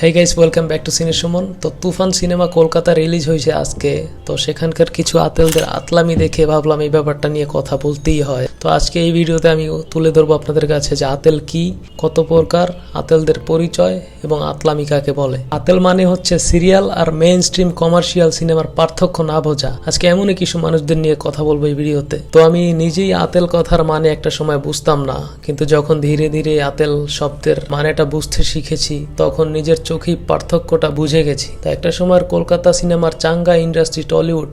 Hey guys, welcome back to সিনে সুমন। তো তুফান cinema Kolkata release হয়েছে আজকে। তো সেখানকার কিছু আতেলদের আতলামি দেখে ভাবলাম এই ব্যাপারটা নিয়ে কথা বলতেই হয়। তো আজকে এই ভিডিওতে আমি তুলে ধরবো আপনাদের কাছে যে আতেল কি, কত প্রকার, আতেলদের পরিচয় এবং আতলামি কাকে বলে। আতেল মানে হচ্ছে সিরিয়াল আর মেইন স্ট্রিম কমার্শিয়াল সিনেমার পার্থক্য না বোঝা। আজকে এমনই কিছু মানুষদের নিয়ে কথা বলবো এই ভিডিওতে। তো আমি নিজেই আতেল কথার মানে একটা সময় বুঝতাম না, কিন্তু যখন ধীরে ধীরে আতেল শব্দের মানেটা বুঝতে শিখেছি তখন নিজের চোখেই পার্থক্যটা বুঝে গেছি। তা একটা সময়ের কলকাতা সিনেমার চাঙ্গা ইন্ডাস্ট্রি টলিউড,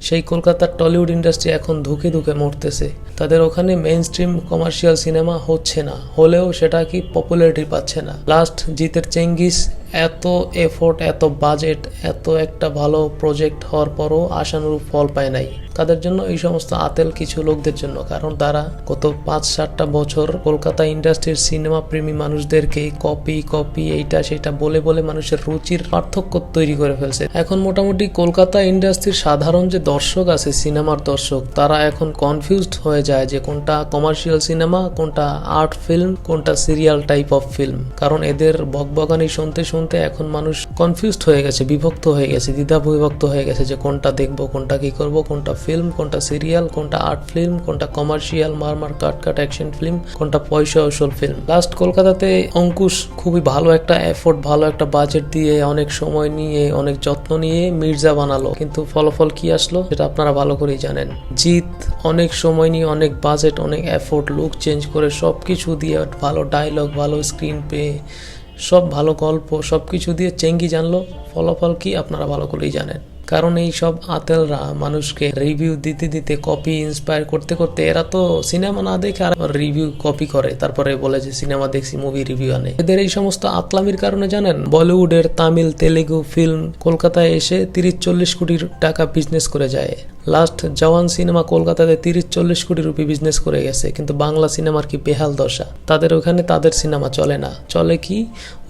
সেই কলকাতার টলিউড ইন্ডাস্ট্রি এখন ধুকে ধুকে মরতেছে। তাদের ওখানে মেইন স্ট্রিম কমার্শিয়াল সিনেমা হচ্ছে না, হলেও সেটা কি পপুলারিটি পাচ্ছে না। লাস্ট জিতের চেঙ্গিস এত এফোর্ট, এত বাজেট, এত একটা ভালো প্রজেক্ট হওয়ার পরও আশানুরূপ ফল পায় নাই। তাদের জন্য এই সমস্ত আতেল কিছু লোকদের জন্য, কারণ তারা গত 5-7টা বছর কলকাতা ইন্ডাস্ট্রির সিনেমা প্রেমী মানুষদেরকে কপি কপি এইটা সেটা বলে বলে মানুষের রুচির পার্থক্য তৈরি করে ফেলছে। এখন মোটামুটি কলকাতা ইন্ডাস্ট্রির সাধারণ যে দর্শক আছে, সিনেমার দর্শক, তারা এখন কনফিউজড হয়ে যায় যে কোনটা কমার্শিয়াল সিনেমা, কোনটা আর্ট ফিল্ম, কোনটা সিরিয়াল টাইপ অফ ফিল্ম। কারণ এদের বকবকানি শুনতে শুনতে এখন মানুষ কনফিউজড হয়ে গেছে, বিভক্ত হয়ে গেছে, দ্বিধা বিভক্ত হয়ে গেছে যে কোনটা দেখবো, কোনটা কি করবো, কোনটা ফিল্ম, কোনটা সিরিয়াল, কোনটা আর্ট ফিল্ম, কোনটা কমার্শিয়াল মারমার কাট কাট অ্যাকশন ফিল্ম, কোনটা পয়সা আসল ফিল্ম। লাস্ট কলকাতাতে অঙ্কুশ খুবই ভালো একটা এফোর্ট, ভালো একটা বাজেট দিয়ে, অনেক সময় নিয়ে, অনেক যত্ন নিয়ে মির্জা বানালো, কিন্তু ফলাফল কি আসলো সেটা আপনারা ভালো করেই জানেন। জিৎ অনেক সময় নিয়ে, অনেক বাজেট, অনেক এফোর্ট, লুক চেঞ্জ করে সবকিছু দিয়ে, ভালো ডায়লগ, ভালো স্ক্রিন প্লে, সব ভালো গল্প, সবকিছু দিয়ে চেঙ্গি জানলো। ফলাফল কি আপনারা ভালো করেই জানেন। কারণ এই সব আতেলরা মানুষকে রিভিউ দিতে দিতে, কপি ইন্সপায়ার করতে করতে, এরা তো সিনেমা না দেখে আর রিভিউ কপি করে, তারপরে বলে যে সিনেমা দেখছি, মুভি রিভিউ আনে। এদের এই সমস্ত আতলামির কারণে জানেন বলিউডের তামিল, তেলেগু ফিল্ম কলকাতায় এসে 30-40 কোটি টাকা বিজনেস করে যায়। লাস্ট জওয়ান সিনেমা কলকাতাতে 30-40 কোটি রুপি বিজনেস করে গেছে, কিন্তু বাংলা সিনেমার কি বেহাল দশা। তাদের ওখানে তাদের সিনেমা চলে না, চলে কি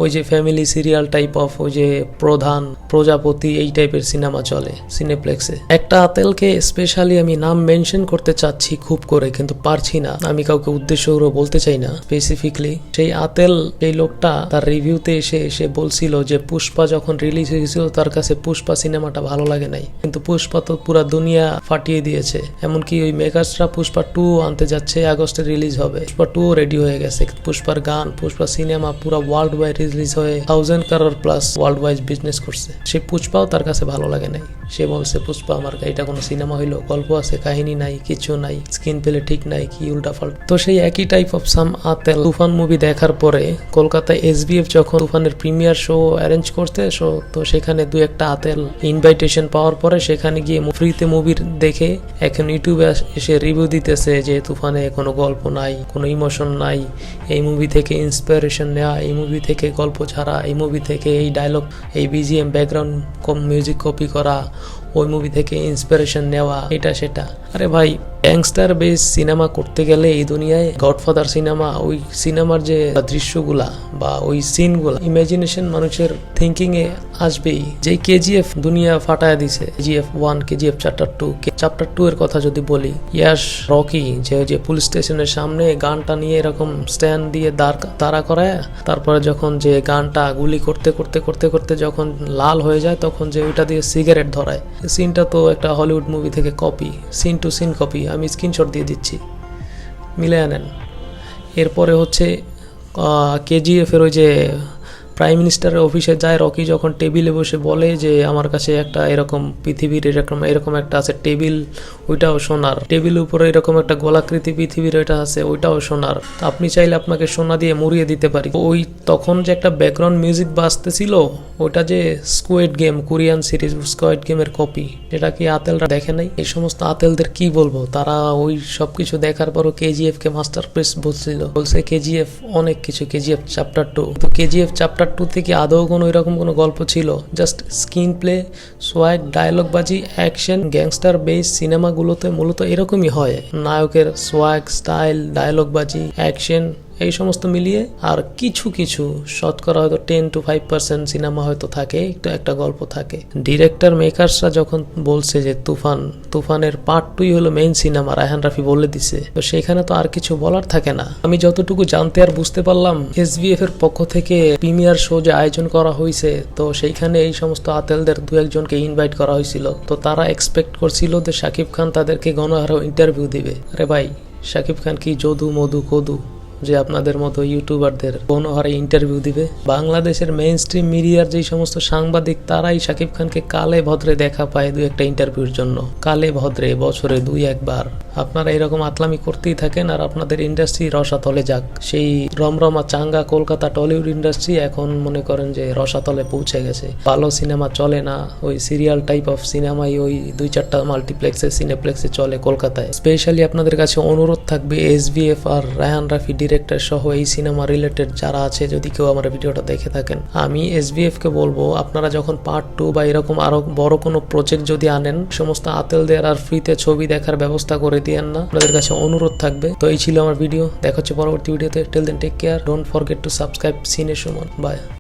ওই যে ফ্যামিলি সিরিয়াল টাইপ অফ, ওই যে প্রধান, প্রজাপতি, এই টাইপের সিনেমা চলে সিনেপ্লেক্সে। একটা আতেলকে স্পেশালি আমি নাম মেনশন করতে চাচ্ছি খুব করে, কিন্তু পারছি না। আমি কাউকে উদ্দেশ্য করে বলতে চাই না স্পেসিফিকলি। সেই আতেল, এই লোকটা তার রিভিউতে এসে বলছিল যে পুষ্পা যখন রিলিজ হয়েছিল তার কাছে পুষ্পা সিনেমাটা ভালো লাগে নাই, কিন্তু পুষ্পা তো পুরা দুনিয়া ফাটিয়ে দিয়েছে। এমনকি ওই মেকার্সরা পুষ্পা 2 আনতে যাচ্ছে, আগস্টে রিলিজ হবে। পুষ্পা 2 রেডি হয়ে গেছে। পুষ্পার গান, পুষ্পা সিনেমা পুরা ওয়ার্ল্ড ওয়াইড রিলিজ হয়ে 1000 crore plus world wide business করছে। সেই পুষ্পাও তার কাছে ভালো লাগে নাই। সে বলছে পুষ্পা আমার এটা কোনো সিনেমা হইলো, গল্প আছে, কাহিনী নাই, কিছু নাই, স্ক্রিন প্লে ঠিক নাই, কি উল্টা ফাল্টা। তো সেই একই টাইপ অফ সাম আতেল তুফান মুভি দেখার পরে কলকাতায় SBF যখন তুফানের প্রিমিয়ার শো অ্যারেঞ্জ করতে, তো সেখানে 2-1টা আতেল ইনভাইটেশন পাওয়ার পরে সেখানে গিয়ে ফ্রিতে মুভি দেখে এখন ইউটিউবে এসে রিভিউ দিতেছে যে তুফানে কোনো গল্প নাই, কোনো ইমোশন নাই, এই মুভি থেকে ইন্সপিরেশন নেওয়া, এই মুভি থেকে গল্প ছাড়া, এই মুভি থেকে এই ডায়লগ, এই BGM ব্যাকগ্রাউন্ড মিউজিক কপি করা, ওই মুভি থেকে ইন্সপিরেশন নেওয়া, এটা সেটা। আরে ভাই, গ্যাংস্টার বেস সিনেমা করতে গেলে এই দুনিয়ায় গডফাদার সিনেমা, ওই সিনেমার যে দৃশ্যগুলা বা ওই সিনগুলা, ইমাজিনেশন মানুষের থিঙ্কিং এ আসবেই। যে KGF দুনিয়া ফাটায় দিছে, KGF 1, KGF চ্যাপ্টার 2 এর কথা যদি বলি, ইয়াশ রকি যে পুলিশ স্টেশনের সামনে গানটা নিয়ে এরকম স্ট্যান্ড দিয়ে দাঁড়া করায়, তারপরে যখন যে গানটা গুলি করতে করতে করতে করতে যখন লাল হয়ে যায়, তখন যে ওইটা দিয়ে সিগারেট ধরায়, সিনটা তো একটা হলিউড মুভি থেকে copy, scene to scene copy. আমি স্ক্রিনশট দিয়ে দিচ্ছি, মিলে আনেন। এরপরে হচ্ছে KGF এর ওই যে প্রাইম মিনিস্টারের অফিসে যায় রকি, যখন টেবিলে বসে বলে যে আমার কাছে একটা এরকম পৃথিবীর এরকম একটা আছে টেবিল, ওইটাও সোনার, টেবিল উপরে এরকম একটা গোলাকৃতি পৃথিবীর ওইটা আছে, ওইটাও সোনার, আপনি চাইলে আপনাকে সোনা দিয়ে মুড়িয়ে দিতে পারি। ওই তখন যে একটা ব্যাকগ্রাউন্ড মিউজিক বাজতেছিল, ওটা যে squid game, Korean series squid গেমের কপি, এটা কি আতেলরা দেখে নাই? এই সমস্ত আতেলদের কি বলবো, তারা ওই সবকিছু দেখার পরও KGF কে মাস্টারপিস বলছে KGF অনেক কিছু, KGF চ্যাপ্টার 2, তো KGF চ্যাপ্টার 2 থেকে আদৌ কোনো এরকম কোনো গল্প ছিল? Just screen play, swag, dialogue বাজি, অ্যাকশন। গ্যাংস্টার বেস সিনেমাগুলোতে মূলত এরকমই হয়, নায়কের সোয়াগ, স্টাইল, ডায়লগ বাজি, অ্যাকশন, এই সমস্ত মিলিয়ে আর কিছু কিছু শতকরা হয়তো 10-5% সিনেমা হয়তো থাকে, একটু একটা গল্প থাকে। ডিরেক্টর মেকার্সরা যখন বলছে যে তুফানের পার্ট 2 হলো মেইন সিনেমা, রায়হান রাফি বলে দিছে, তো সেখানে তো আর কিছু বলার থাকে না। আমি যতটুকু জানতে আর বুঝতে পারলাম, এসবিএফ এর পক্ষ থেকে প্রিমিয়ার শো যে আয়োজন করা হয়েছে, তো সেইখানে এই সমস্ত আতেলদের 2-1জনকে ইনভাইট করা হয়েছিল। তো তারা এক্সপেক্ট করছিল যে শাকিব খান তাদেরকে গণহারে ইন্টারভিউ দিবে। আরে ভাই, শাকিব খান কি যদু মধু কদু যে আপনাদের মতো ইউটিউবারদের গণহারে ইন্টারভিউ দিবে? বাংলাদেশের মেইন স্ট্রিম মিডিয়ার যেই সমস্ত সাংবাদিক, তারাই শাকিব খানকে কালে ভদ্রে দেখা পায় 2-1টা ইন্টারভিউর জন্য। কালে ভদ্রে বছরে 2-1 বার। আপনারা এরকম আতলামি করতেই থাকেন আর আপনাদের ইন্ডাস্ট্রি রসাতলে যাক। সেই রমরমা চাঙ্গা কলকাতা টলিউড ইন্ডাস্ট্রি এখন মনে করেন যে রসাতলে পৌঁছে গেছে। ভালো সিনেমা চলে না, ওই সিরিয়াল টাইপ অফ সিনেমাই ওই 2-4টা মাল্টিপ্লেক্সে সিনেপ্লেক্সে চলে কলকাতায়। স্পেশালি আপনাদের কাছে অনুরোধ থাকবে, এসবিএফ আর রায়হান রাফি ডিরেক্টর সহ এই সিনেমা রিলেটেড যারা আছে, যদি কেউ আমার ভিডিওটা দেখে থাকেন, আমি এসবিএফ কে বলবো, আপনারা যখন পার্ট 2 বা এরকম আরো বড় কোনো প্রজেক্ট যদি আনেন, সমস্ত আতেলদের আর ফ্রিতে ছবি দেখার ব্যবস্থা করে দিয়েন না। আপনাদের কাছে অনুরোধ থাকবে। তো এই ছিল আমার ভিডিও, দেখা হচ্ছে পরবর্তী ভিডিওতে। Till then take care, don't forget to subscribe cine Suman. By.